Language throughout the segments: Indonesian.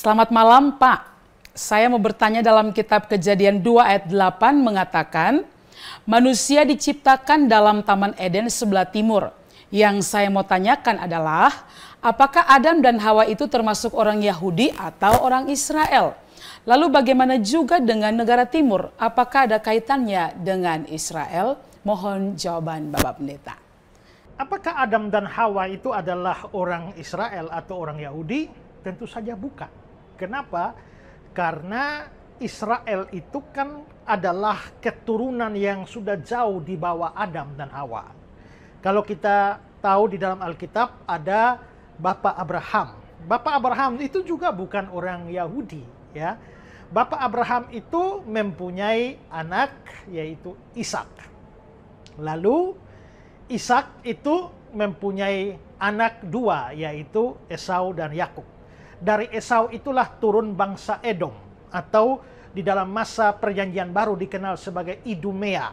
Selamat malam, Pak. Saya mau bertanya, dalam kitab Kejadian 2 ayat 8 mengatakan, manusia diciptakan dalam Taman Eden sebelah timur. Yang saya mau tanyakan adalah, apakah Adam dan Hawa itu termasuk orang Yahudi atau orang Israel? Lalu bagaimana juga dengan negara timur? Apakah ada kaitannya dengan Israel? Mohon jawaban Bapak Pendeta. Apakah Adam dan Hawa itu adalah orang Israel atau orang Yahudi? Tentu saja bukan. Kenapa? Karena Israel itu kan adalah keturunan yang sudah jauh di bawah Adam dan Hawa. Kalau kita tahu di dalam Alkitab ada Bapak Abraham. Bapak Abraham itu juga bukan orang Yahudi, ya. Bapak Abraham itu mempunyai anak yaitu Ishak. Lalu Ishak itu mempunyai anak dua yaitu Esau dan Yakub. Dari Esau itulah turun bangsa Edom, atau di dalam masa perjanjian baru dikenal sebagai Idumea.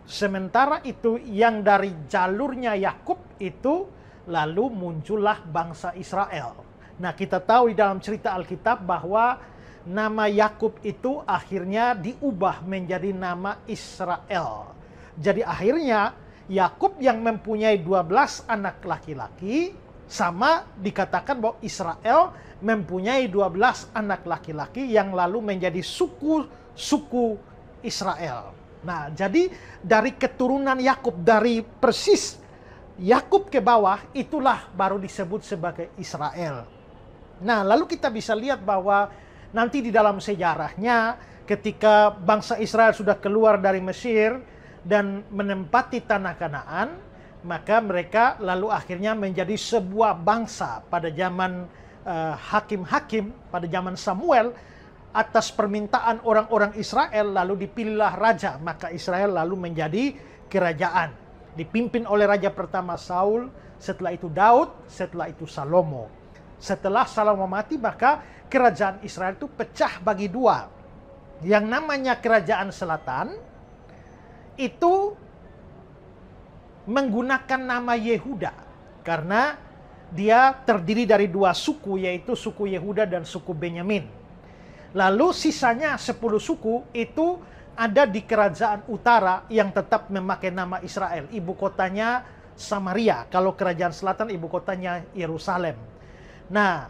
Sementara itu yang dari jalurnya Yakub itu lalu muncullah bangsa Israel. Nah, kita tahu di dalam cerita Alkitab bahwa nama Yakub itu akhirnya diubah menjadi nama Israel. Jadi akhirnya Yakub yang mempunyai 12 anak laki-laki, sama dikatakan bahwa Israel mempunyai 12 anak laki-laki yang lalu menjadi suku Israel. Nah, jadi dari keturunan Yakub, dari persis Yakub ke bawah, itulah baru disebut sebagai Israel. Nah, lalu kita bisa lihat bahwa nanti di dalam sejarahnya ketika bangsa Israel sudah keluar dari Mesir dan menempati tanah Kanaan, maka mereka lalu akhirnya menjadi sebuah bangsa pada zaman hakim-hakim, pada zaman Samuel. Atas permintaan orang-orang Israel lalu dipilihlah raja, maka Israel lalu menjadi kerajaan. Dipimpin oleh raja pertama Saul, setelah itu Daud, setelah itu Salomo. Setelah Salomo mati, maka kerajaan Israel itu pecah bagi dua. Yang namanya kerajaan selatan itu menggunakan nama Yehuda karena dia terdiri dari dua suku, yaitu suku Yehuda dan suku Benyamin. Lalu sisanya 10 suku itu ada di kerajaan utara yang tetap memakai nama Israel. Ibu kotanya Samaria. Kalau kerajaan selatan ibu kotanya Yerusalem. Nah,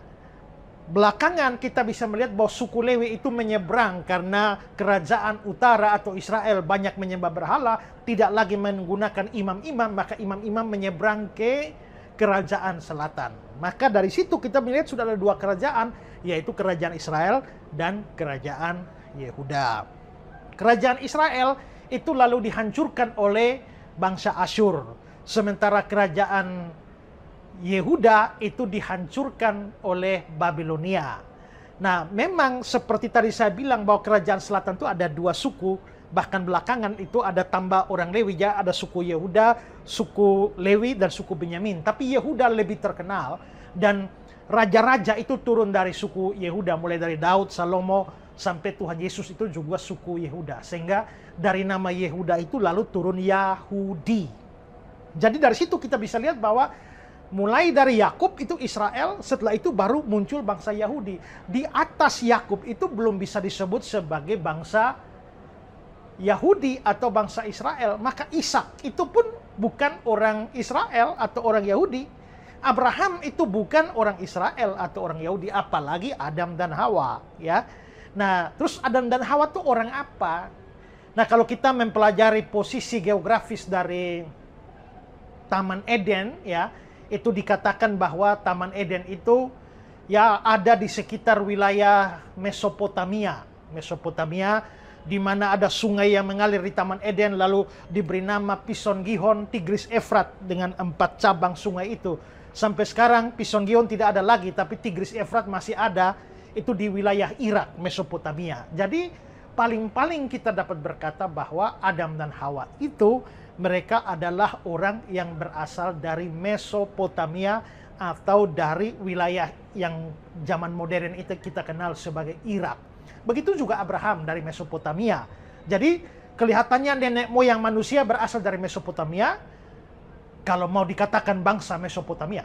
belakangan kita bisa melihat bahwa suku Lewi itu menyeberang karena kerajaan utara atau Israel banyak menyembah berhala, tidak lagi menggunakan imam-imam, maka imam-imam menyeberang ke kerajaan selatan. Maka dari situ kita melihat sudah ada dua kerajaan, yaitu kerajaan Israel dan kerajaan Yehuda. Kerajaan Israel itu lalu dihancurkan oleh bangsa Asyur, sementara kerajaan Yehuda itu dihancurkan oleh Babilonia. Nah, memang seperti tadi saya bilang bahwa kerajaan selatan itu ada dua suku. Bahkan belakangan itu ada tambah orang Lewi, ya, ada suku Yehuda, suku Lewi, dan suku Benyamin. Tapi Yehuda lebih terkenal, dan raja-raja itu turun dari suku Yehuda, mulai dari Daud, Salomo, sampai Tuhan Yesus itu juga suku Yehuda. Sehingga dari nama Yehuda itu lalu turun Yahudi. Jadi dari situ kita bisa lihat bahwa mulai dari Yakub itu Israel, setelah itu baru muncul bangsa Yahudi. Di atas Yakub itu belum bisa disebut sebagai bangsa Yahudi atau bangsa Israel, maka Ishak itu pun bukan orang Israel atau orang Yahudi. Abraham itu bukan orang Israel atau orang Yahudi, apalagi Adam dan Hawa, ya. Nah, terus Adam dan Hawa itu orang apa? Nah, kalau kita mempelajari posisi geografis dari Taman Eden, ya, itu dikatakan bahwa Taman Eden itu ya ada di sekitar wilayah Mesopotamia, di mana ada sungai yang mengalir di Taman Eden, lalu diberi nama Pison Gihon, Tigris, Efrat, dengan 4 cabang sungai itu. Sampai sekarang Pison Gihon tidak ada lagi, tapi Tigris, Efrat masih ada, itu di wilayah Irak, Mesopotamia. Jadi paling-paling kita dapat berkata bahwa Adam dan Hawa itu mereka adalah orang yang berasal dari Mesopotamia atau dari wilayah yang zaman modern itu kita kenal sebagai Irak. Begitu juga Abraham dari Mesopotamia. Jadi kelihatannya nenek moyang manusia berasal dari Mesopotamia, kalau mau dikatakan bangsa Mesopotamia.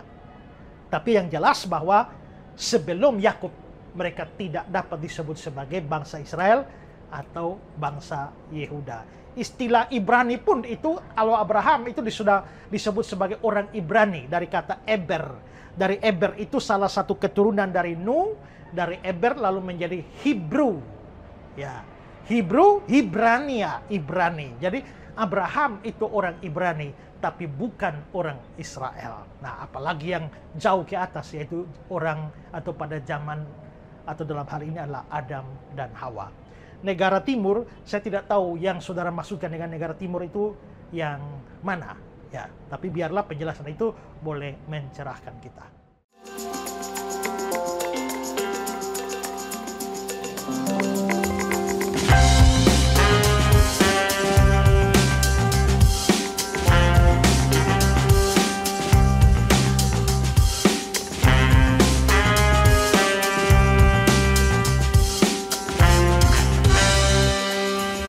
Tapi yang jelas bahwa sebelum Yakub mereka tidak dapat disebut sebagai bangsa Israel atau bangsa Yehuda. Istilah Ibrani pun itu, kalau Abraham itu sudah disebut sebagai orang Ibrani dari kata Eber. Dari Eber itu salah satu keturunan dari Nuh, dari Eber lalu menjadi Hebrew. Ya, Hebrew, Hibrania, Ibrani. Jadi Abraham itu orang Ibrani, tapi bukan orang Israel. Nah, apalagi yang jauh ke atas, yaitu orang atau pada zaman atau dalam hal ini adalah Adam dan Hawa. Negara timur, saya tidak tahu yang saudara maksudkan dengan negara timur itu yang mana. Ya, tapi biarlah penjelasan itu boleh mencerahkan kita.